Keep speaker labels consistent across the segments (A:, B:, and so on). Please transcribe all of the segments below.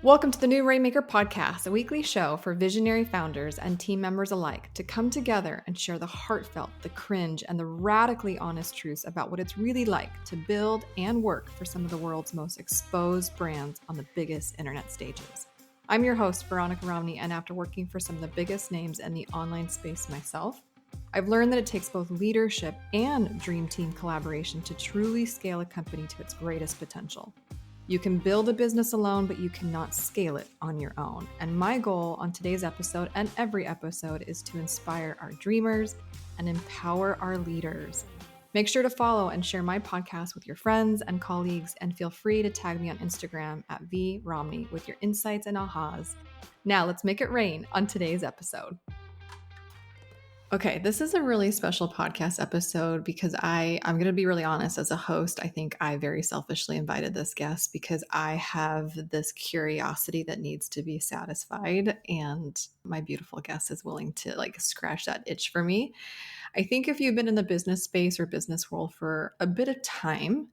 A: Welcome to the New Rainmaker Podcast, a weekly show for visionary founders and team members alike to come together and share the heartfelt, the cringe, and the radically honest truths about what it's really like to build and work for some of the world's most exposed brands on the biggest internet stages. I'm your host, Veronica Romney, and after working for some of the biggest names in the online space myself, I've learned that it takes both leadership and dream team collaboration to truly scale a company to its greatest potential. You can build a business alone, but you cannot scale it on your own. And my goal on today's episode and every episode is to inspire our dreamers and empower our leaders. Make sure to follow and share my podcast with your friends and colleagues, and feel free to tag me on Instagram at vromney with your insights and ahas. Now let's make it rain on today's episode. Okay, this is a really special podcast episode because I'm going to be really honest. As a host, I think I very selfishly invited this guest because I have this curiosity that needs to be satisfied, and my beautiful guest is willing to scratch that itch for me. I think if you've been in the business space or business world for a bit of time,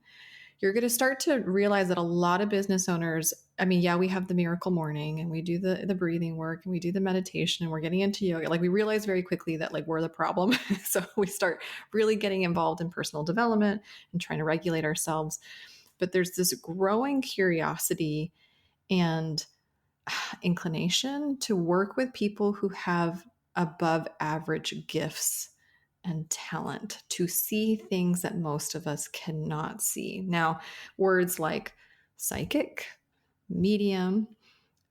A: you're going to start to realize that a lot of business owners, we have the miracle morning and we do the breathing work and we do the meditation and we're getting into yoga. We realize very quickly that we're the problem. So we start really getting involved in personal development and trying to regulate ourselves. But there's this growing curiosity and inclination to work with people who have above average gifts and talent to see things that most of us cannot see. Now, words like psychic, medium,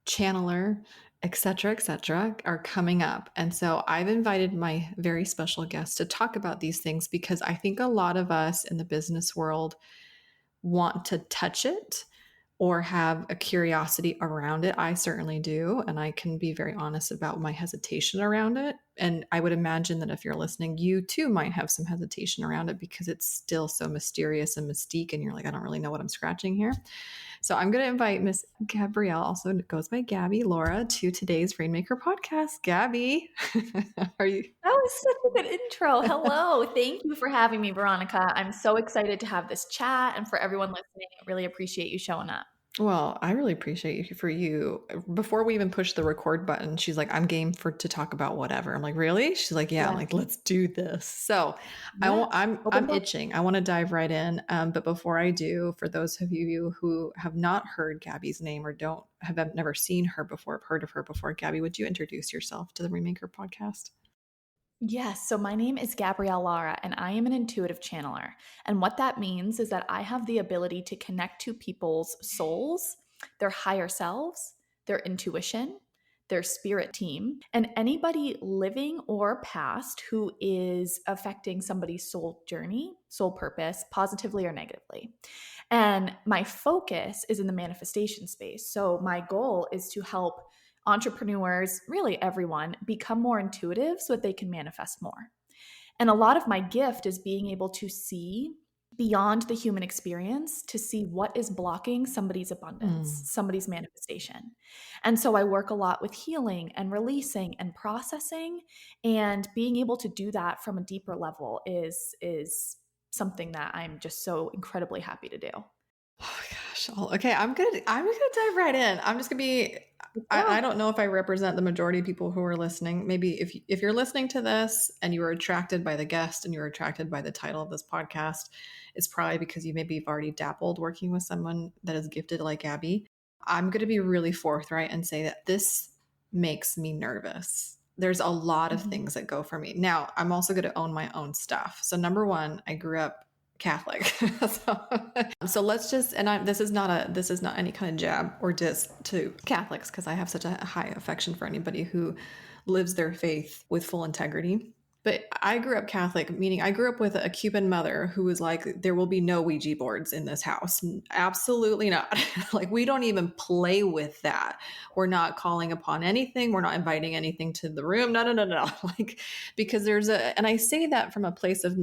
A: channeler, etc., are coming up. And so I've invited my very special guest to talk about these things because I think a lot of us in the business world want to touch it or have a curiosity around it. I certainly do. And I can be very honest about my hesitation around it. And I would imagine that if you're listening, you too might have some hesitation around it because it's still so mysterious and mystique. And you're like, I don't really know what I'm scratching here. So I'm going to invite Miss Gabrielle, also goes by Gabby Laura, to today's Rainmaker podcast. Gabby, are you?
B: That was such a good intro. Hello. Thank you for having me, Veronica. I'm so excited to have this chat, and for everyone listening, I really appreciate you showing up.
A: Well, I really appreciate you for you. Before we even push the record button, she's like, I'm game to talk about whatever. I'm like, really? She's like, yeah. I'm like, let's do this. So I'm itching. I want to dive right in. But before I do, for those of you who have not heard Gabby's name or have never seen her before, heard of her before, Gabby, would you introduce yourself to the Rainmaker podcast?
B: Yes. So my name is Gabrielle Lara, and I am an intuitive channeler. And what that means is that I have the ability to connect to people's souls, their higher selves, their intuition, their spirit team, and anybody living or past who is affecting somebody's soul journey, soul purpose, positively or negatively. And my focus is in the manifestation space. So my goal is to help entrepreneurs, really everyone, become more intuitive so that they can manifest more. And a lot of my gift is being able to see beyond the human experience to see what is blocking somebody's abundance, somebody's manifestation. And so I work a lot with healing and releasing and processing, and being able to do that from a deeper level is something that I'm just so incredibly happy to do.
A: Oh gosh. Okay. I'm gonna dive right in. I'm just gonna be, I don't know if I represent the majority of people who are listening. Maybe if you're listening to this and you were attracted by the guest and you were attracted by the title of this podcast, it's probably because you've already dabbled working with someone that is gifted like Abby. I'm going to be really forthright and say that this makes me nervous. There's a lot of things that go for me. Now, I'm also going to own my own stuff. So number one, I grew up Catholic. So let's just, this is not any kind of jab or diss to Catholics, because I have such a high affection for anybody who lives their faith with full integrity. But I grew up Catholic, meaning I grew up with a Cuban mother who was like, there will be no Ouija boards in this house. Absolutely not. We don't even play with that. We're not calling upon anything. We're not inviting anything to the room. No. Because and I say that from a place of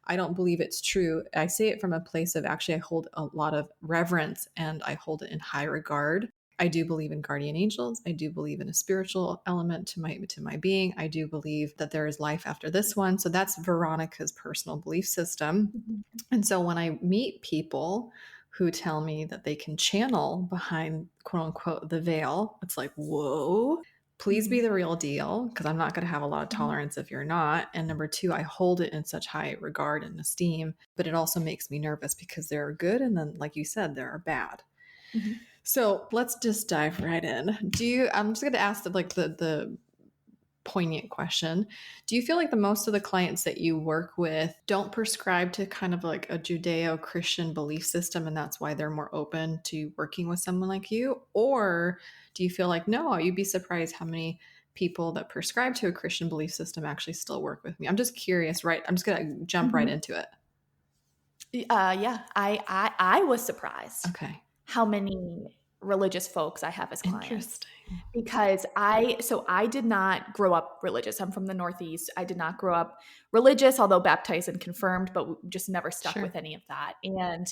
A: I don't believe it's true. I say it from a place of actually I hold a lot of reverence and I hold it in high regard. I do believe in guardian angels. I do believe in a spiritual element to my being. I do believe that there is life after this one. So that's Veronica's personal belief system. And so when I meet people who tell me that they can channel behind quote unquote the veil. It's like, whoa, please be
B: Mhm.
A: the real deal, because I'm not going to have a lot of
B: Mhm.
A: tolerance if you're not. And number two, I hold it in such high regard and esteem, but it also makes me nervous because there are good. And then, like you said, there are bad.
B: Mhm.
A: So let's just dive right in. I'm just going to ask the poignant question. Do you feel like the most of the clients that you work with don't prescribe to kind of like a Judeo-Christian belief system and that's why they're more open to working with someone like you? Or do you feel like, no, you'd be surprised how many people that prescribe to a Christian belief system actually still work with me? I'm just curious, right? I'm just going to jump right
B: Mhm.
A: into it.
B: Yeah, I was surprised
A: Okay.
B: how many religious folks I have as clients.
A: Interesting.
B: Because I did not grow up religious. I'm from the Northeast. I did not grow up religious, although baptized and confirmed, but just never stuck with
A: Sure.
B: any of that. And,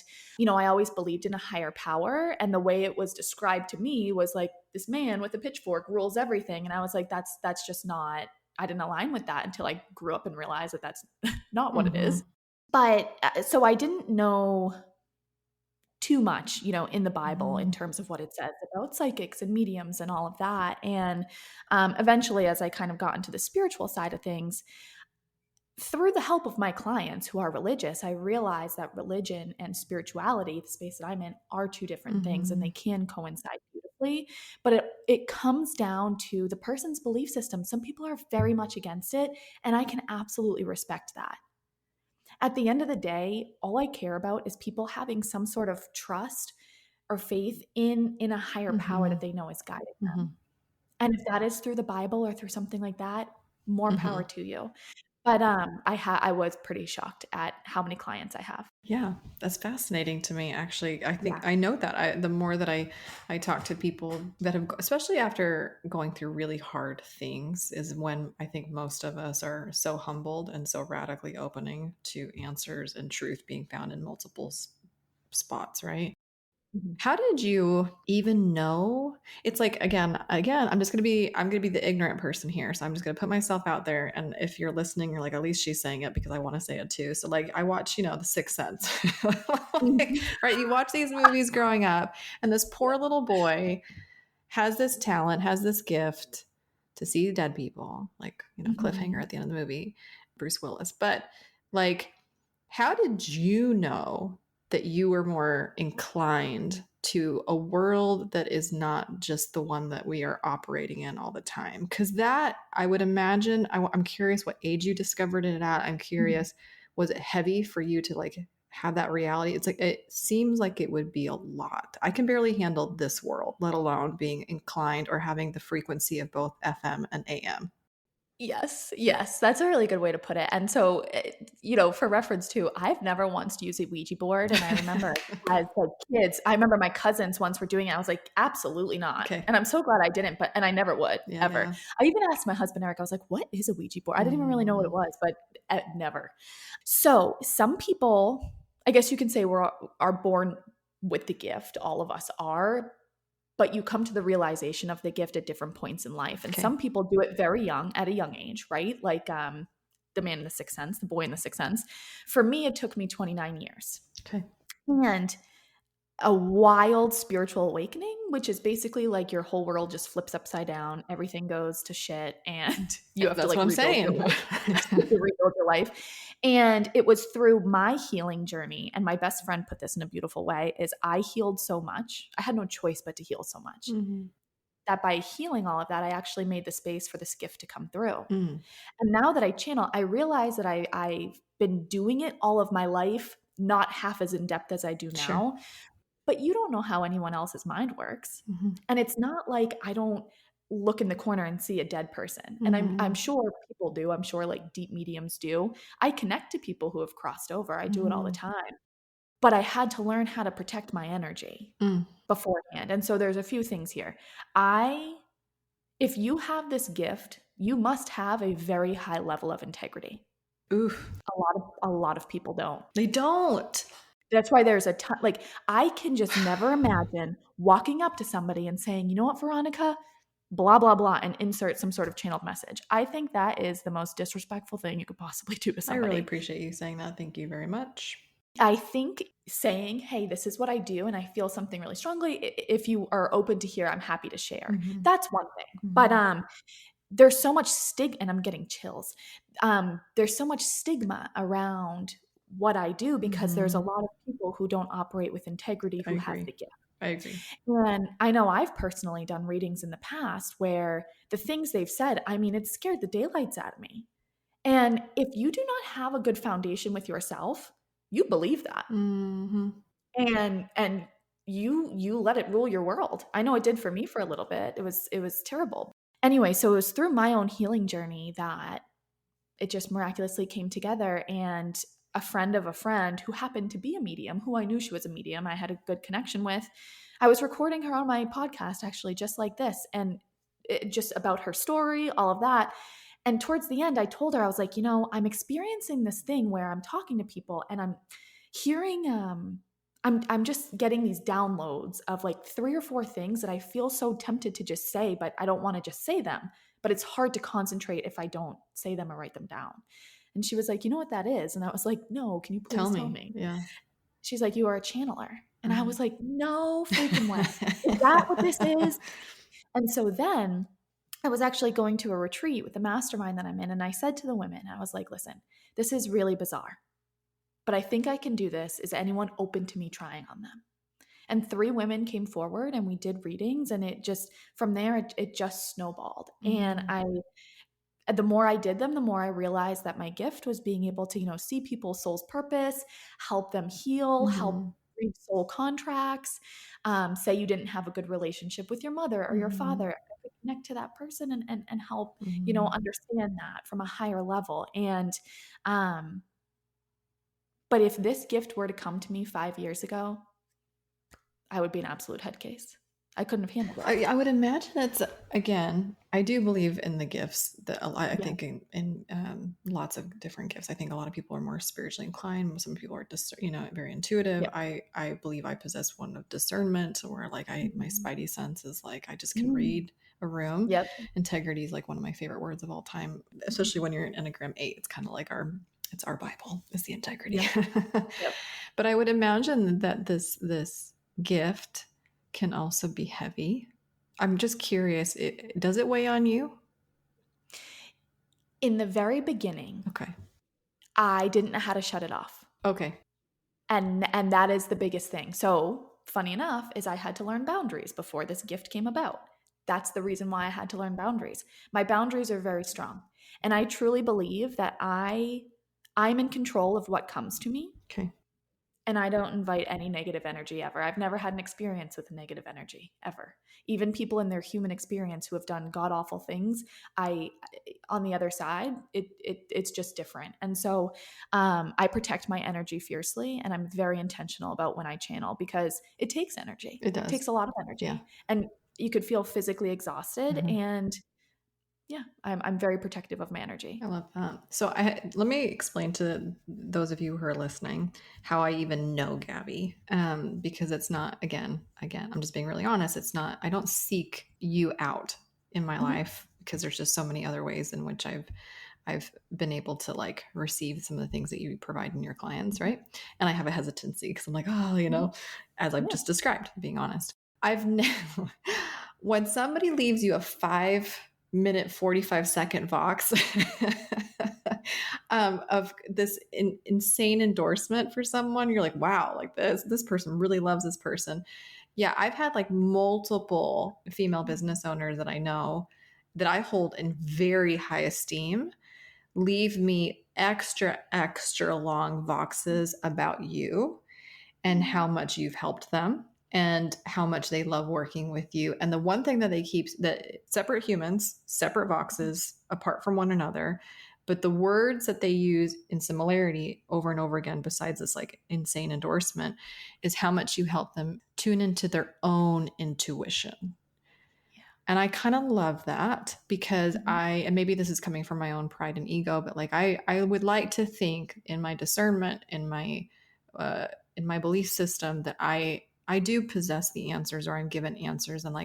B: I always believed in a higher power. And the way it was described to me was like this man with a pitchfork rules everything. And I was like, that's just not, I didn't align with that until I grew up and realized that that's not what it
A: Mm-hmm.
B: is. But so I didn't know too much, in the Bible in
A: Mm-hmm.
B: terms of what it says about psychics and mediums and all of that. And eventually, as I kind of got into the spiritual side of things, through the help of my clients who are religious, I realized that religion and spirituality, the space that I'm in, are two different things and
A: Mm-hmm.
B: they can coincide beautifully. But it comes down to the person's belief system. Some people are very much against it, and I can absolutely respect that. At the end of the day, all I care about is people having some sort of trust or faith in a higher power
A: Mm-hmm.
B: that they know is guiding
A: Mm-hmm.
B: them. And if that is through the Bible or through something like that, more
A: Mm-hmm.
B: power to you. But I was pretty shocked at how many clients I have.
A: Yeah, that's fascinating to me. Actually, I think
B: Yeah.
A: I know that the more that I talk to people that have, especially after going through really hard things, is when I think most of us are so humbled and so radically opening to answers and truth being found in multiple spots, right?
B: Mhm.
A: How did you even know? It's like again, I'm gonna be the ignorant person here. So I'm just gonna put myself out there. And if you're listening, you're like, at least she's saying it because I want to say it too. So like I watch, The Sixth Sense. Like,
B: Mhm.
A: right? You watch these movies growing up, and this poor little boy has this talent, has this gift to see dead people, like, cliffhanger
B: Mhm.
A: at the end of the movie, Bruce Willis. But like, how did you know that you were more inclined to a world that is not just the one that we are operating in all the time? Because that, I would imagine, I'm curious what age you discovered it at. I'm
B: Mhm.
A: curious, was it heavy for you to like have that reality? It's like, it seems like it would be a lot. I can barely handle this world, let alone being inclined or having the frequency of both FM and AM.
B: Yes, yes, that's a really good way to put it. And so, for reference too, I've never once used a Ouija board. And I remember as like kids, I remember my cousins once were doing it. I was like, absolutely not.
A: Okay.
B: And I'm so glad I didn't, and I never would
A: Yeah,
B: ever.
A: yeah.
B: I even asked my husband Eric, I was like, what is a Ouija board? I didn't even really know what it
A: Mm,
B: was, but never. So some people, I guess you can say, are born with the gift. All of us are, but you come to the realization of the gift at different points in life. And
A: okay.
B: some people do it very young, at a young age, right? Like the man in the Sixth Sense, the boy in the Sixth Sense. For me, it took me 29 years.
A: Okay.
B: And a wild spiritual awakening, which is basically like your whole world just flips upside down, everything goes to shit, and you
A: Yeah,
B: have to
A: that's what
B: like
A: I'm
B: rebuild your
A: saying.
B: life. You have to rebuild your life. And it was through my healing journey. And my best friend put this in a beautiful way is I healed so much. I had no choice but to heal so much
A: Mhm.
B: that by healing all of that, I actually made the space for this gift to come through.
A: Mm,
B: And now that I channel, I realize that I've been doing it all of my life, not half as in depth as I do
A: sure.
B: now. But you don't know how anyone else's mind works.
A: Mhm.
B: And it's not like I don't look in the corner and see a dead person. And I'm
A: Mhm.
B: sure people do. I'm sure like deep mediums do. I connect to people who have crossed over. I do it all the
A: Mhm.
B: time. But I had to learn how to protect my energy
A: Mm.
B: beforehand. And so there's a few things here. I If you have this gift, you must have a very high level of integrity.
A: Oof.
B: A lot of people don't.
A: They don't.
B: That's why there's a ton, like, I can just never imagine walking up to somebody and saying, "You know what, Veronica? Blah, blah, blah," and insert some sort of channeled message. I think that is the most disrespectful thing you could possibly do to
A: I really
B: somebody.
A: appreciate you saying that. Thank you very much.
B: I think saying, "Hey, this is what I do, and I feel something really strongly. If you are open to hear, I'm happy to share."
A: Mhm.
B: That's one thing. But
A: Mhm.
B: there's so much and I'm getting chills. There's so much stigma around what I do because there's a
A: Mhm.
B: lot of people who don't operate with integrity
A: I
B: who have
A: agree.
B: the gift.
A: I agree.
B: And I know I've personally done readings in the past where the things they've said, I mean, it scared the daylights out of me. And if you do not have a good foundation with yourself, you believe that.
A: Mhm.
B: And you let it rule your world. I know it did for me for a little bit. It was terrible. Anyway, so it was through my own healing journey that it just miraculously came together, and a friend of a friend who happened to be a medium, who I knew she was a medium, I had a good connection with. I was recording her on my podcast actually just like this, and just about her story, all of that. And towards the end I told her, I was like, I'm experiencing this thing where I'm talking to people and I'm hearing I'm just getting these downloads of like 3 or 4 things that I feel so tempted to just say, but I don't want to just say them. But it's hard to concentrate if I don't say them or write them down. And she was like, "You know what that is?" And I was like, "No, can you
A: Tell
B: please tell
A: me.
B: me?"
A: Yeah.
B: She's like, "You are a channeler." And I
A: Mhm.
B: was like, "No freaking way. Is that what this is?" And so then I was actually going to a retreat with the mastermind that I'm in. And I said to the women, I was like, "Listen, this is really bizarre, but I think I can do this. Is anyone open to me trying on them?" And 3 women came forward and we did readings. And it just, from there, it just snowballed. And
A: Mhm.
B: the more I did them, the more I realized that my gift was being able to, see people's soul's purpose, help them heal, help
A: Mhm.
B: read soul contracts. Say you didn't have a good relationship with your mother or your
A: Mhm.
B: father, I could connect to that person and help,
A: Mhm.
B: understand that from a higher level. And, um, but if this gift were to come to me 5 years ago, I would be an absolute head case. I couldn't have handled it.
A: I would imagine it's again. I do believe in the gifts that a lot. I
B: Yeah.
A: think in lots of different gifts. I think a lot of people are more spiritually inclined. Some people are just very intuitive.
B: Yep.
A: I believe I possess one of discernment, where like I my
B: Mhm.
A: spidey sense is like I just can
B: Mm.
A: read a room.
B: Yep.
A: Integrity is like one of my favorite words of all time, especially
B: Mhm.
A: when you're in Enneagram 8. It's kind of like our Bible is the integrity.
B: Yep. Yep.
A: But I would imagine that this gift can also be heavy. I'm just curious, does it weigh on you?
B: In the very beginning,
A: Okay.
B: I didn't know how to shut it off.
A: Okay.
B: And that is the biggest thing. So, funny enough, is I had to learn boundaries before this gift came about. That's the reason why I had to learn boundaries. My boundaries are very strong. And I truly believe that I'm in control of what comes to me.
A: Okay.
B: And I don't invite any negative energy ever. I've never had an experience with negative energy ever. Even people in their human experience who have done god awful things, I on the other side, it's just different. And so I protect my energy fiercely, and I'm very intentional about when I channel because it takes energy.
A: It
B: It takes
A: does.
B: a lot of
A: Yeah.
B: energy, and you could feel physically exhausted.
A: Mhm.
B: And yeah, I'm very protective of my
A: I
B: energy.
A: love that. So let me explain to those of you who are listening how I even know Gabby, because it's not again. I'm just being really honest. It's not. I don't seek you out in my
B: Mhm.
A: life because there's just so many other ways in which I've been able to like receive some of the things that you provide in your clients,
B: Mhm.
A: right? And I have a hesitancy because I'm like, oh,
B: Mhm.
A: as I've
B: Yeah.
A: just described, being honest. I've never when somebody leaves you a 5 minute 45-second vox of this insane endorsement for someone, you're like, wow, like this person really loves this person. Yeah, I've had like multiple female business owners that I know that I hold in very high esteem leave me extra long voxes about you and how much you've helped them and how much they love working with you. And the one thing that they keep that separate humans, separate voxes apart from one another, but the words that they use in similarity over and over again, besides this like insane endorsement, is how much you help them tune into their own intuition.
B: Yeah.
A: And I kind of love that because
B: Mhm.
A: and maybe this is coming from my own pride and ego, but like I would like to think in my discernment, uh, in my belief system that I do possess the answers or I'm given answers. And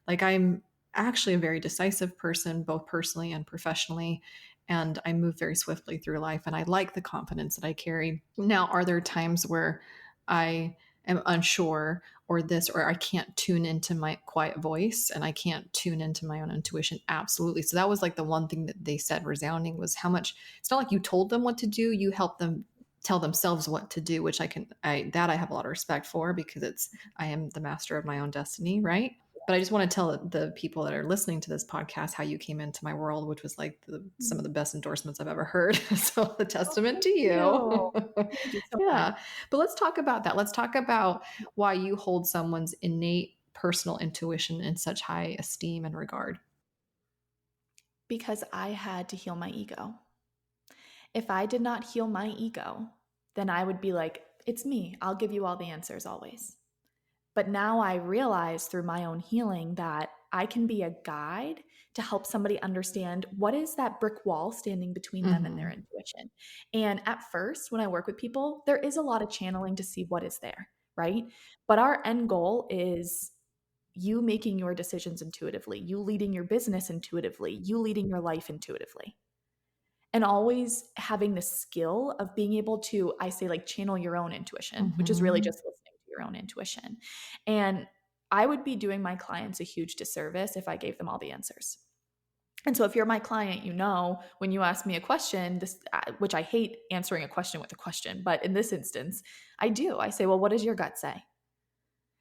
A: I'm actually a very decisive person, both personally and professionally. and I move very swiftly through life, and I like the confidence that I carry. Now, are there times where I am unsure or this, or I can't tune into my quiet voice and I can't tune into my own intuition? Absolutely. So that was like the one thing that they said resounding was how much it's not like you told them what to do, you helped them tell themselves what to do, which I have a lot of respect for because I am the master of my own destiny, right? But I just want to tell the people that are listening to this podcast how you came into my world, which was like some of the best endorsements I've ever heard. So a
B: Oh,
A: testament
B: thank
A: to you.
B: you. Thank you so much.
A: Yeah. But let's talk about that. Let's talk about why you hold someone's innate personal intuition in such high esteem and regard.
B: Because I had to heal my ego. If I did not heal my ego, then I would be like, it's me. I'll give you all the answers always. But now I realize through my own healing that I can be a guide to help somebody understand what is that brick wall standing between them and their
A: Mm-hmm.
B: intuition. And at first, when I work with people, there is a lot of channeling to see what is there, right? But our end goal is you making your decisions intuitively, you leading your business intuitively, you leading your life intuitively. And always having the skill of being able to, I say, like channel your own intuition, which is really
A: Mm-hmm.
B: just listening to your own intuition. And I would be doing my clients a huge disservice if I gave them all the answers. And so if you're my client, you know, when you ask me a question, this, which I hate answering a question with a question, but in this instance, I do. I say, well, what does your gut say?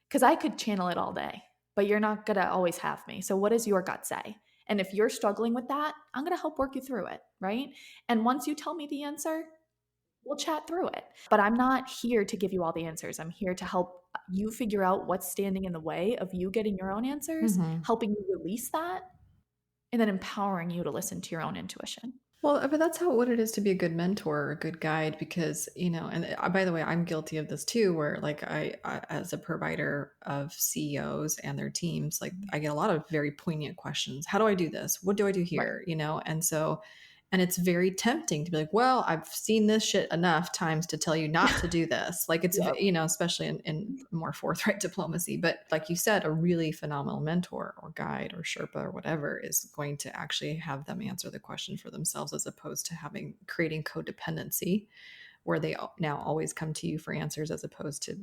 B: Because I could channel it all day, but you're not going to always have me. So, what does your gut say? And if you're struggling with that, I'm going to help work you through it, right? And once you tell me the answer, we'll chat through it. But I'm not here to give you all the answers. I'm here to help you figure out what's standing in the way of you getting your own answers,
A: Mm-hmm.
B: helping you release that, and then empowering you to listen to your own intuition.
A: Well, but that's how what it is to be a good mentor or a good guide because, and by the way, I'm guilty of this too, where like as a provider of CEOs and their teams, like I get a lot of very poignant questions. How do I do this? What do I do
B: Right.
A: here? And so, and it's very tempting to be like, well, I've seen this shit enough times to tell you not to do this. Like it's,
B: Yep.
A: especially in more forthright diplomacy. But like you said, a really phenomenal mentor or guide or Sherpa or whatever is going to actually have them answer the question for themselves as opposed to creating codependency where they now always come to you for answers as opposed to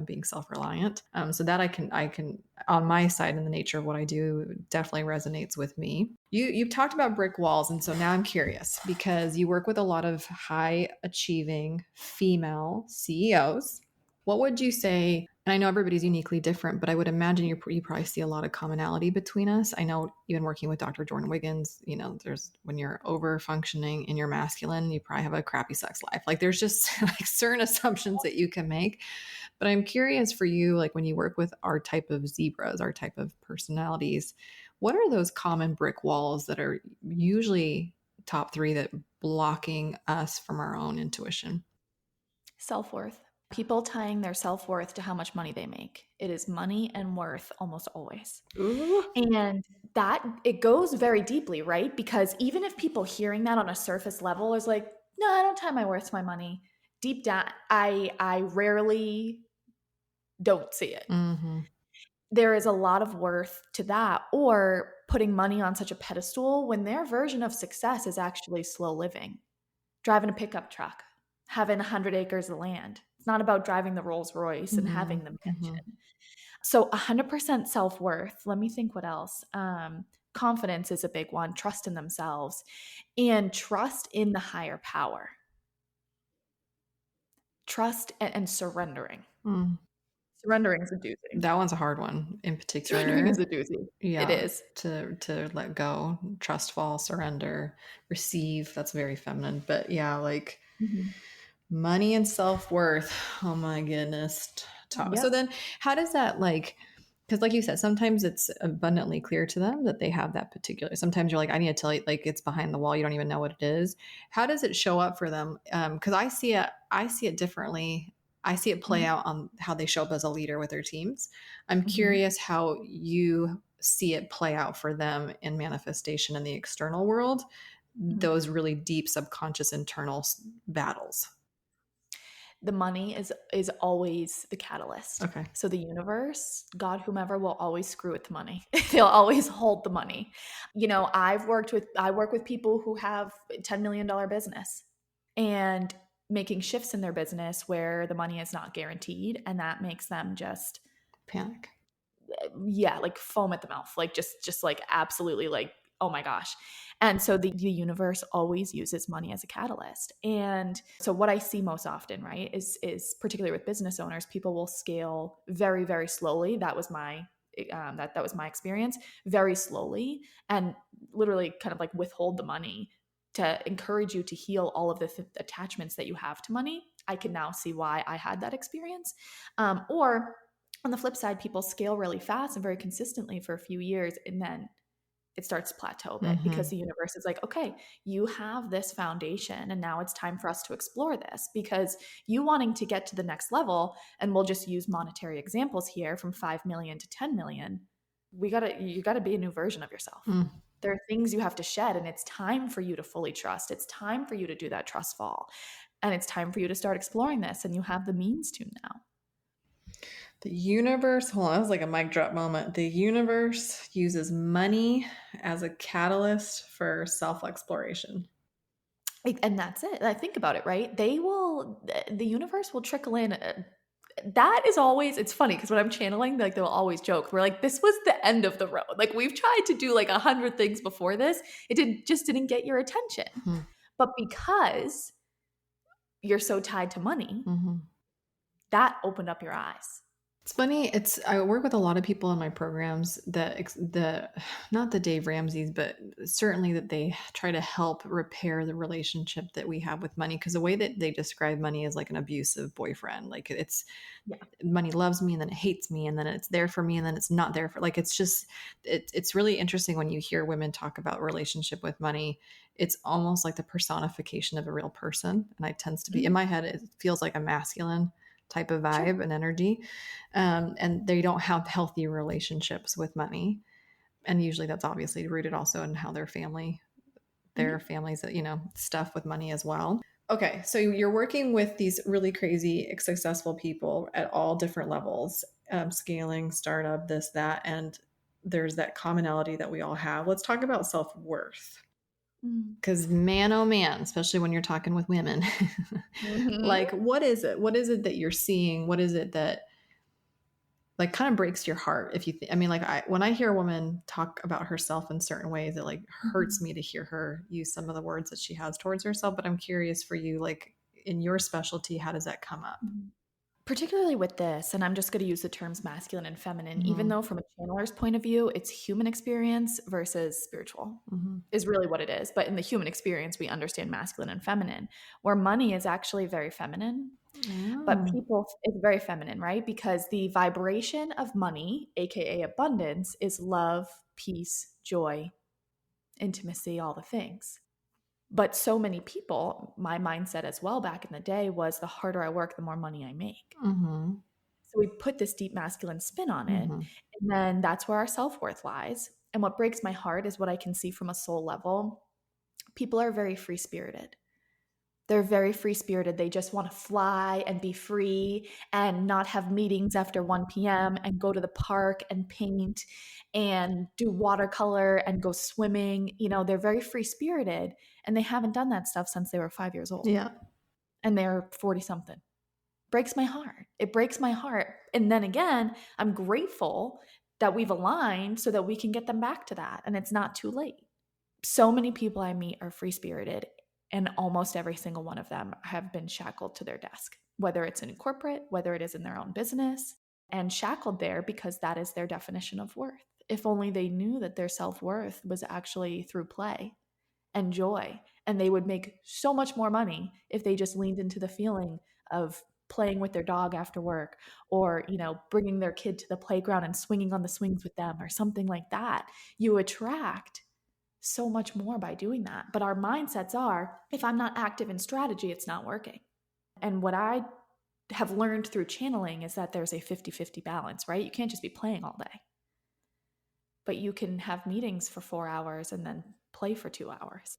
A: being self-reliant. So that I can on my side in the nature of what I do definitely resonates with me. You've talked about brick walls, and so now I'm curious because you work with a lot of high achieving female CEOs. What would you say? And I know everybody's uniquely different, but I would imagine you probably see a lot of commonality between us. I know even working with Dr. Jordan Wiggins, there's when you're over functioning in your masculine, you probably have a crappy sex life. Like there's just like certain assumptions that you can make. But I'm curious for you, like when you work with our type of zebras, our type of personalities, what are those common brick walls that are usually top three that blocking us from our own intuition?
B: Self worth. People tying their self worth to how much money they make. It is money and worth almost always.
A: Ooh.
B: And that it goes very deeply, right? Because even if people hearing that on a surface level is like, no, I don't tie my worth to my money. Deep down, I rarely don't see it.
A: Mm-hmm.
B: There is a lot of worth to that, or putting money on such a pedestal when their version of success is actually slow living, driving a pickup truck, having 100 acres of land. It's not about driving the Rolls Royce and
A: Mm-hmm.
B: having the
A: Mm-hmm.
B: mansion. So 100% self-worth. Let me think what else. Confidence is a big one, trust in themselves, and trust in the higher power. Trust and surrendering.
A: Mm.
B: Surrendering is a doozy.
A: That one's a hard one in
B: Surrendering is
A: particular.
B: a doozy. It
A: Yeah,
B: is.
A: to let go, trust, fall, surrender, receive. That's very feminine. But yeah, like
B: Mhm.
A: money and self-worth. Oh my goodness. So
B: Yep.
A: then how does that like because like you said, sometimes it's abundantly clear to them that they have that particular. Sometimes you're like, I need to tell you, like it's behind the wall. You don't even know what it is. How does it show up for them? Because I see it differently. I see it play
B: Mhm.
A: out on how they show up as a leader with their teams. I'm
B: Mhm.
A: curious how you see it play out for them in manifestation in the external world.
B: Mhm.
A: Those really deep subconscious internal battles.
B: The money is always the catalyst.
A: Okay.
B: So the universe, God, whomever, will always screw with the money. They'll always hold the money. I work with people who have $10 million business and making shifts in their business where the money is not guaranteed, and that makes them just,
A: Panic.
B: yeah, like foam at the mouth, like just like absolutely like, oh my gosh. And so the universe always uses money as a catalyst. And so what I see most often, right, is particularly with business owners, people will scale very, very slowly. That was my that was my experience, very slowly, and literally kind of like withhold the money to encourage you to heal all of the attachments that you have to money. I can now see why I had that experience. Or on the flip side, people scale really fast and very consistently for a few years, and then it starts to plateau a bit
A: Mm-hmm.
B: because the universe is like, okay, you have this foundation and now it's time for us to explore this, because you wanting to get to the next level, and we'll just use monetary examples here, from 5 million to 10 million, you gotta be a new version of yourself.
A: Mm.
B: There are things you have to shed, and it's time for you to fully trust. It's time for you to do that trust fall. And it's time for you to start exploring this, and you have the means to now.
A: The universe, hold on, that was like a mic drop moment. The universe uses money as a catalyst for self exploration.
B: And that's it. I think about it, right? The universe will trickle in. That is always, it's funny because when I'm channeling, like they'll always joke. We're like, this was the end of the road. Like we've tried to do like 100 things before this. Just didn't get your attention.
A: Hmm.
B: But because you're so tied to money,
A: Mm-hmm.
B: that opened up your eyes.
A: It's funny. I work with a lot of people in my programs that not the Dave Ramsey's, but certainly that they try to help repair the relationship that we have with money. Because the way that they describe money is like an abusive boyfriend. Like it's
B: Yeah.
A: money loves me and then it hates me and then it's there for me and then it's not there for, like, it's just it's really interesting when you hear women talk about relationship with money. It's almost like the personification of a real person, and it tends to be, in
B: Mhm.
A: my head, it feels like a masculine type of
B: Sure.
A: vibe and energy. And they don't have healthy relationships with money, and usually that's obviously rooted also in how their
B: Mhm.
A: families, stuff with money as well. Okay, so you're working with these really crazy, successful people at all different levels, scaling, startup, this, that, and there's that commonality that we all have. Let's talk about self worth.
B: Mm.
A: Because, man, oh man, especially when you're talking with women,
B: Mhm.
A: like, what is it? What is it that you're seeing? What is it that like kind of breaks your heart if I mean, like, when I hear a woman talk about herself in certain ways, it like hurts
B: Mhm.
A: me to hear her use some of the words that she has towards herself. But I'm curious for you, like in your specialty, how does that come up?
B: Mhm. Particularly with this, and I'm just going to use the terms masculine and feminine, even
A: Mm-hmm.
B: though from a channeler's point of view, it's human experience versus spiritual,
A: Mm-hmm.
B: is really what it is. But in the human experience, we understand masculine and feminine, where money is actually very feminine, but
A: Oh.
B: people, it's very feminine, right? Because the vibration of money, AKA abundance, is love, peace, joy, intimacy, all the things. But so many people, my mindset as well back in the day was, the harder I work, the more money I make.
A: Mm-hmm.
B: So we put this deep masculine spin on it.
A: Mm-hmm.
B: And then that's where our self worth lies. And what breaks my heart is what I can see from a soul level. People are very free spirited. They're very free spirited. They just want to fly and be free and not have meetings after 1 p.m. and go to the park and paint and do watercolor and go swimming. They're very free spirited, and they haven't done that stuff since they were 5 years old,
A: Yeah.
B: and they're 40 something. Breaks my heart. It breaks my heart. And then again, I'm grateful that we've aligned so that we can get them back to that, and it's not too late. So many people I meet are free spirited, and almost every single one of them have been shackled to their desk, whether it's in corporate, whether it is in their own business, and shackled there because that is their definition of worth. If only they knew that their self worth was actually through play and joy, and they would make so much more money if they just leaned into the feeling of playing with their dog after work, or bringing their kid to the playground and swinging on the swings with them, or something like that. You attract so much more by doing that. But our mindsets are, if I'm not active in strategy, it's not working. And what I have learned through channeling is that there's a 50-50 balance, right? You can't just be playing all day, but you can have meetings for 4 hours and then play for 2 hours.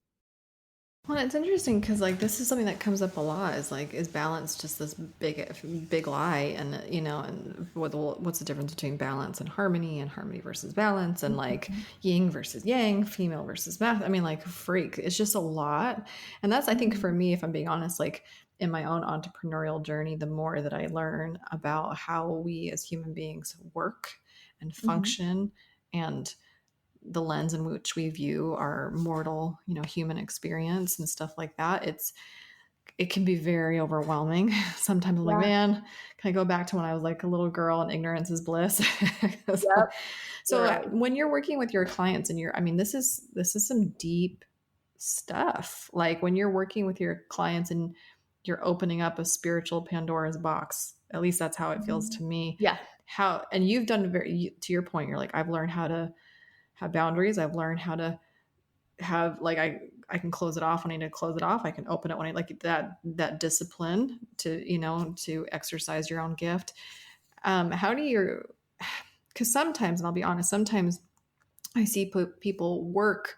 A: Well, it's interesting because like this is something that comes up a lot. Is like, is balance just this big lie? And and what's the difference between balance and harmony versus balance, and like
B: Mhm.
A: yin versus yang, female versus math? I mean, like, freak, it's just a lot. And that's, I think, for
B: Mhm.
A: me, if I'm being honest, like in my own entrepreneurial journey, the more that I learn about how we as human beings work and
B: Mhm.
A: function, and the lens in which we view our mortal, human experience and stuff like that, it can be very overwhelming. Sometimes I'm like,
B: Yeah.
A: man, can I go back to when I was like a little girl and ignorance is bliss?
B: Yep.
A: so,
B: You're
A: so
B: right.
A: when you're working with your clients and I mean, this is some deep stuff. Like when you're working with your clients and you're opening up a spiritual Pandora's box, at least that's how it feels
B: Mhm.
A: to me.
B: Yeah.
A: And you've done to your point, you're like, I've learned how to have boundaries. I've learned how to have, like, I can close it off when I need to close it off. I can open it when I like that discipline to, to exercise your own gift. How do you, because sometimes, and I'll be honest, sometimes I see people work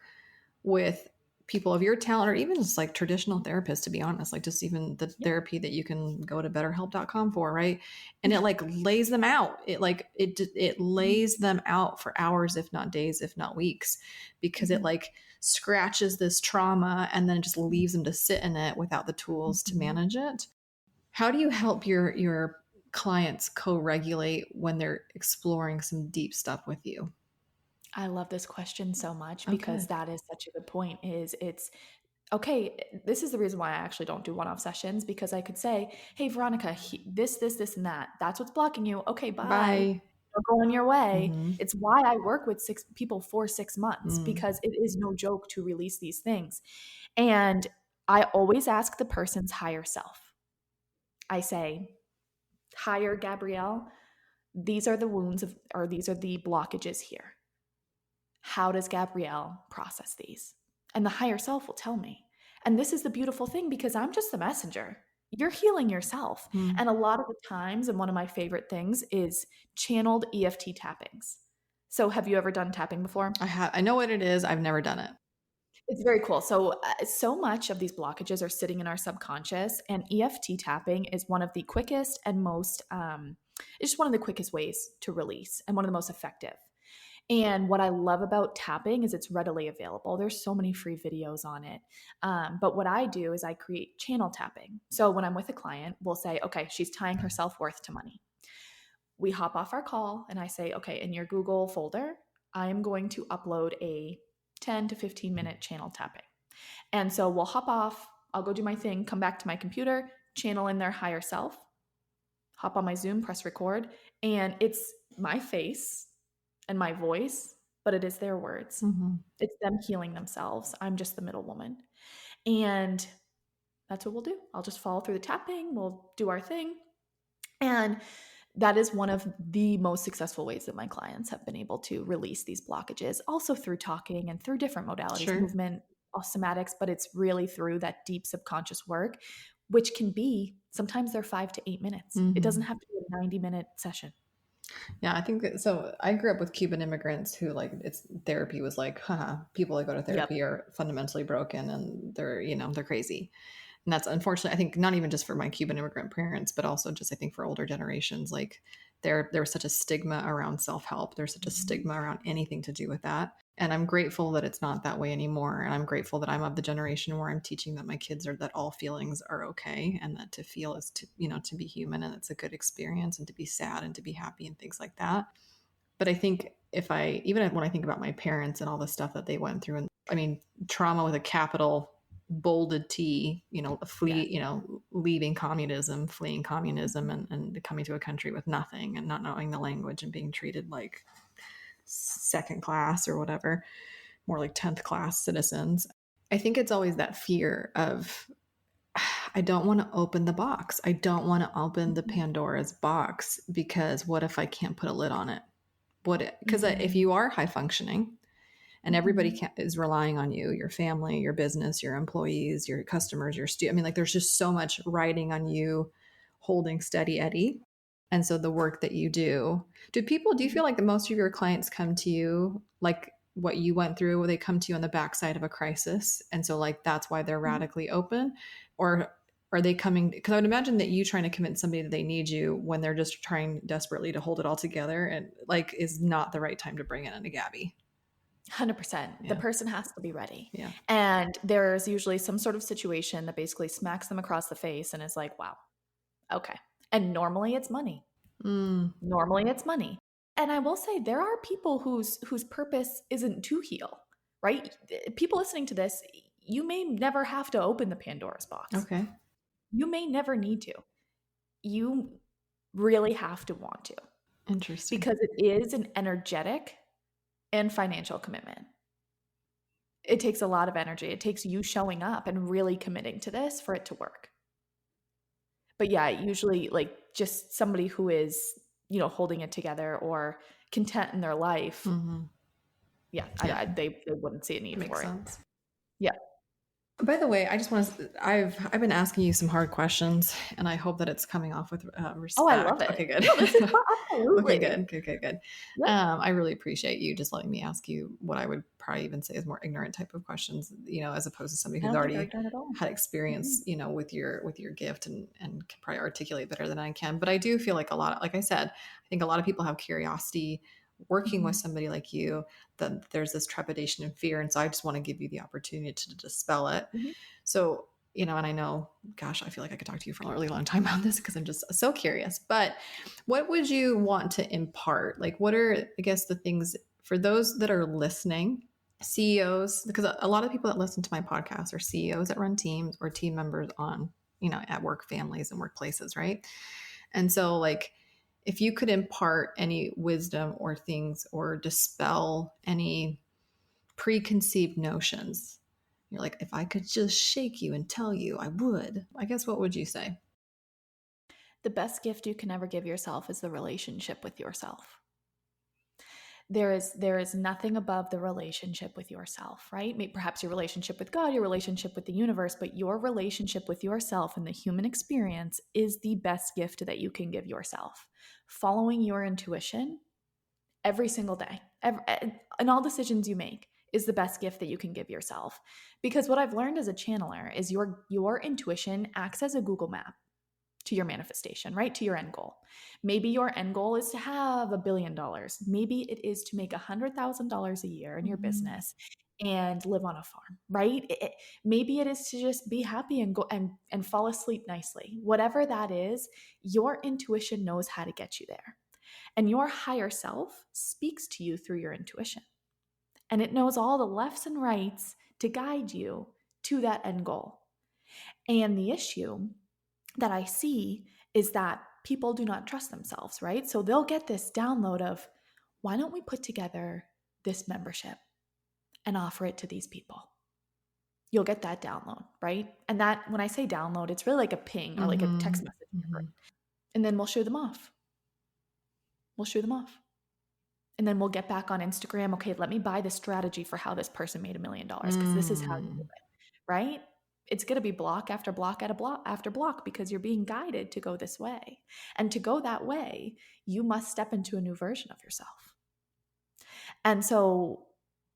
A: with people of your talent, or even just like traditional therapists, to be honest, like just even the
B: Yeah.
A: therapy that you can go to betterhelp.com for, right? And it like lays them out. It
B: Mhm.
A: lays them out for hours, if not days, if not weeks, because it
B: Mhm.
A: like scratches this trauma and then it just leaves them to sit in it without the tools to
B: Mhm.
A: manage it. How do you help your clients co-regulate when they're exploring some deep stuff with you?
B: I love this question so much
A: Oh,
B: because
A: good.
B: that is such a good point. It's okay, this is the reason why I actually don't do one-off sessions because I could say, "Hey, Veronica, this, and that. That's what's blocking you. Okay, bye.
A: Bye.
B: Go on your way."
A: Mm-hmm.
B: It's why I work with 6 people for 6 months
A: Mm.
B: because it is no joke to release these things. And I always ask the person's higher self. I say, "Higher Gabrielle, these are the wounds of or these are the blockages here. How does Gabrielle process these?" And the higher self will tell me. And this is the beautiful thing because I'm just the messenger. You're healing yourself.
A: Mm.
B: And a lot of the times, and one of my favorite things is channeled EFT tappings. So, have you ever done tapping before?
A: I know what it is. I've never done it.
B: It's very cool. So much of these blockages are sitting in our subconscious, and EFT tapping is one of the quickest and most, it's just one of the quickest ways to release and one of the most effective. And what I love about tapping is it's readily available. There's so many free videos on it. But what I do is I create channel tapping. So when I'm with a client, we'll say, okay, she's tying her self worth to money. We hop off our call and I say, okay, in your Google folder, I am going to upload a 10 to 15-minute channel tapping. And so we'll hop off. I'll go do my thing, come back to my computer, channel in their higher self, hop on my Zoom, press record, and it's my face and my voice, but it is their words.
A: Mhm.
B: It's them healing themselves. I'm just the middle woman. And that's what we'll do. I'll just follow through the tapping, we'll do our thing. And that is one of the most successful ways that my clients have been able to release these blockages, also through talking and through different modalities,
A: Sure.
B: movement, somatics, but it's really through that deep subconscious work, which can be sometimes they're 5 to 8 minutes. It doesn't
A: Mhm.
B: have to be a 90-minute session.
A: Yeah, I think that, so I grew up with Cuban immigrants who, like, it's therapy was like, haha, people that go to
B: Yep.
A: therapy are fundamentally broken and they're crazy. And that's unfortunately, I think, not even just for my Cuban immigrant parents, but also just, I think, for older generations. Like, there was such a stigma around self-help. There's such a
B: Mhm.
A: stigma around anything to do with that. And I'm grateful that it's not that way anymore. And I'm grateful that I'm of the generation where I'm teaching that my kids are that all feelings are okay, and that to feel is to, to be human, and it's a good experience, and to be sad and to be happy and things like that. But I think, if I even when I think about my parents and all the stuff that they went through, and I mean, trauma with a capital bolded T,
B: Yes.
A: leaving communism, fleeing communism, and coming to a country with nothing and not knowing the language and being treated like second class or whatever, more like 10th class citizens. I think it's always that fear of, I don't want to open the box. I don't want to open the
B: Mhm.
A: Pandora's box, because what if I can't put a lid on it? Because if
B: Mhm.
A: you are high functioning and everybody
B: Mhm.
A: is relying on you, your family, your business, your employees, your customers, your students, I mean, like, there's just so much riding on you holding steady Eddie. And so the work that you do you feel
B: Mhm.
A: like the most of your clients come to you like what you went through, they come to you on the backside of a crisis, and so like that's why they're
B: Mhm.
A: radically open? Or are they coming, because I would imagine that you trying to convince somebody that they need you when they're just trying desperately to hold it all together, and like is not the right time to bring in a Gabby.
B: 100%. The
A: Yeah.
B: person has to be ready.
A: Yeah.
B: And there's usually some sort of situation that basically smacks them across the face and is like, wow, okay. And normally it's money.
A: Mm,
B: Normally it's money. And I will say there are people whose purpose isn't to heal, right? People listening to this, you may never have to open the Pandora's box.
A: okay.
B: You may never need to. You really have to want to
A: Interesting.
B: because it is an energetic and financial commitment. It takes a lot of energy. It takes you showing up and really committing to this for it to work. But yeah, usually like just somebody who is, holding it together or content in their life.
A: Mm-hmm.
B: Yeah,
A: Yeah,
B: they wouldn't see a need
A: makes
B: for it.
A: sense.
B: Yeah.
A: By the way, I just want to, I've been asking you some hard questions, and I hope that it's coming off with
B: Oh, I love
A: respect.
B: it.
A: Okay, good.
B: No, this is fun.
A: Okay,
B: Absolutely.
A: good, good, good, good.
B: Yep.
A: I really appreciate you just letting me ask you what I would probably even say is more ignorant type of questions, as opposed to somebody
B: I
A: who's
B: don't think you're
A: already
B: ignorant at all.
A: had experience,
B: Mm-mm.
A: with your gift, and can probably articulate better than I can. But I do feel like a lot, like I said, I think a lot of people have curiosity working with
B: Mhm.
A: somebody like you, that there's this trepidation and fear, and so I just want to give you the opportunity to dispel it.
B: Mhm.
A: So, and I know, gosh, I feel like I could talk to you for a really long time on this because I'm just so curious. But what would you want to impart? Like, what are, I guess, the things for those that are listening, CEOs, because a lot of people that listen to my podcast are CEOs that run teams or team members on, at work, families, and workplaces, right? And so, like, if you could impart any wisdom or things or dispel any preconceived notions, you're like, if I could just shake you and tell you, I would. I guess what would you say?
B: The best gift you can ever give yourself is the relationship with yourself. There is nothing above the relationship with yourself, right? Maybe perhaps your relationship with God, your relationship with the universe, but your relationship with yourself and the human experience is the best gift that you can give yourself. Following your intuition every single day, and all decisions you make is the best gift that you can give yourself. Because what I've learned as a channeler is your intuition acts as a Google map to your manifestation, right? To your end goal. Maybe your end goal is to have $1 billion. Maybe it is to make $100,000 a year in your
A: Mm-hmm.
B: business and live on a farm, right? Maybe it is to just be happy and go and fall asleep nicely. Whatever that is, your intuition knows how to get you there. And your higher self speaks to you through your intuition. And it knows all the lefts and rights to guide you to that end goal. And the issue that I see is that people do not trust themselves, right? So they'll get this download of, why don't we put together this membership and offer it to these people? You'll get that download, right? And that, when I say download, it's really like a ping or like a text message.
A: Mm-hmm.
B: And then we'll shoot them off. We'll shoot them off. And then we'll get back on Instagram. Okay, let me buy the strategy for how this person made $1 million because this is how you do
A: Mm.
B: it, right? It's going to be block after block after block because you're being guided to go this way. And to go that way, you must step into a new version of yourself. And so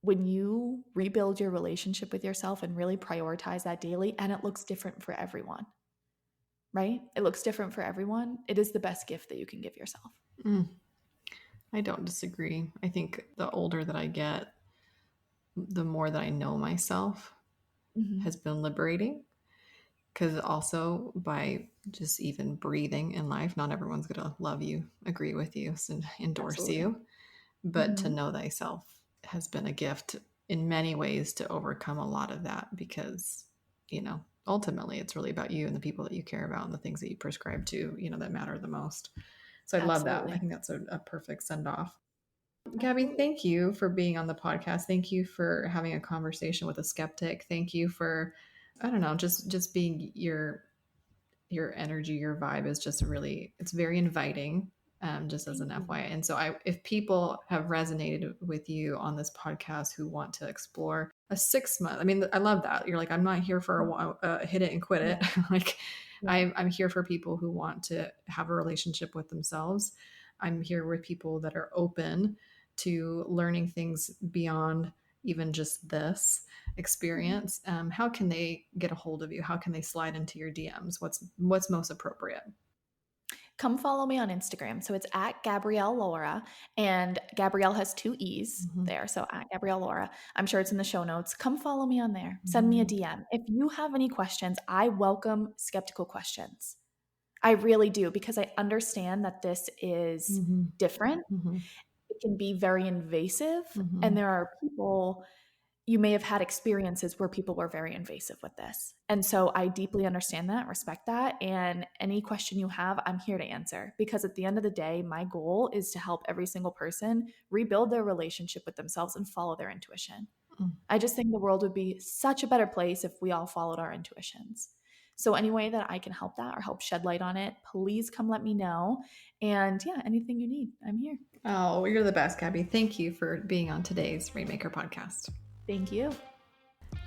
B: when you rebuild your relationship with yourself and really prioritize that daily, and it looks different for everyone, right? It looks different for everyone. It is the best gift that you can give yourself.
A: Mm. I don't disagree. I think the older that I get, the more that I know myself
B: Mm-hmm.
A: has been liberating. Because also by just even breathing in life, not everyone's going to love you, agree with you, and endorse
B: Absolutely.
A: you. But to
B: Mm-hmm.
A: know thyself has been a gift in many ways to overcome a lot of that, because, ultimately it's really about you and the people that you care about and the things that you prescribe to, that matter the most. So I love that. I
B: Absolutely.
A: think that's a perfect send off. Gabby,
B: Absolutely.
A: thank you for being on the podcast. Thank you for having a conversation with a skeptic. Thank you for, I don't know, just being your energy, your vibe is just really, it's very inviting, just as
B: Thank
A: an
B: you.
A: FYI. And so if people have resonated with you on this podcast who want to explore a 6 month, I mean, I love that. You're like, I'm not here for a while, hit it and quit
B: Yeah.
A: it. Like
B: Yeah.
A: I'm here for people who want to have a relationship with themselves. I'm here with people that are open to learning things beyond even just this experience, how can they get a hold of you? How can they slide into your DMs? What's most appropriate?
B: Come follow me on Instagram. So it's at Gabrielle Laura, and Gabrielle has 2 E's there. So at Gabrielle Laura. I'm sure it's in the show notes. Come follow me on there. Send me a DM. If you have any questions, I welcome skeptical questions. I really do, because I understand that this is different. It can be very invasive. And there are people, you may have had experiences where people were very invasive with this. And so I deeply understand that, respect that. And any question you have, I'm here to answer, because at the end of the day, my goal is to help every single person rebuild their relationship with themselves and follow their intuition. I just think the world would be such a better place if we all followed our intuitions. So any way that I can help that or help shed light on it, please come let me know. And yeah, anything you need, I'm here.
A: Oh, you're the best, Gabby. Thank you for being on today's Rainmaker podcast.
B: Thank you.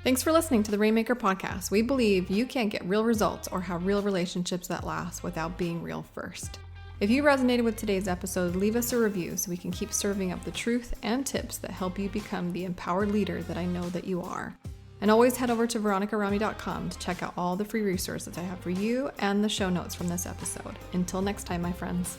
A: Thanks for listening to the Rainmaker podcast. We believe you can't get real results or have real relationships that last without being real first. If you resonated with today's episode, leave us a review so we can keep serving up the truth and tips that help you become the empowered leader that I know that you are. And always head over to veronicarami.com to check out all the free resources I have for you and the show notes from this episode. Until next time, my friends.